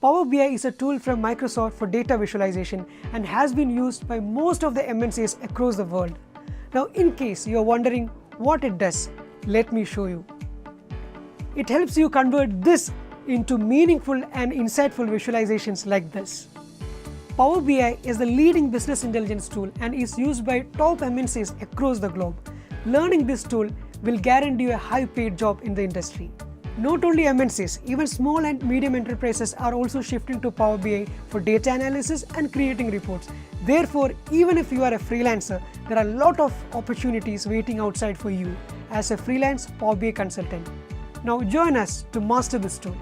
Power BI is a tool from Microsoft for data visualization and has been used by most of the MNCs across the world. Now, in case you are wondering what it does, let me show you. It helps you convert this into meaningful and insightful visualizations like this. Power BI is the leading business intelligence tool and is used by top MNCs across the globe. Learning this tool will guarantee you a high-paid job in the industry. Not only MNCs, even small and medium enterprises are also shifting to Power BI for data analysis and creating reports. Therefore, even if you are a freelancer, there are a lot of opportunities waiting outside for you as a freelance Power BI consultant. Now join us to master this tool.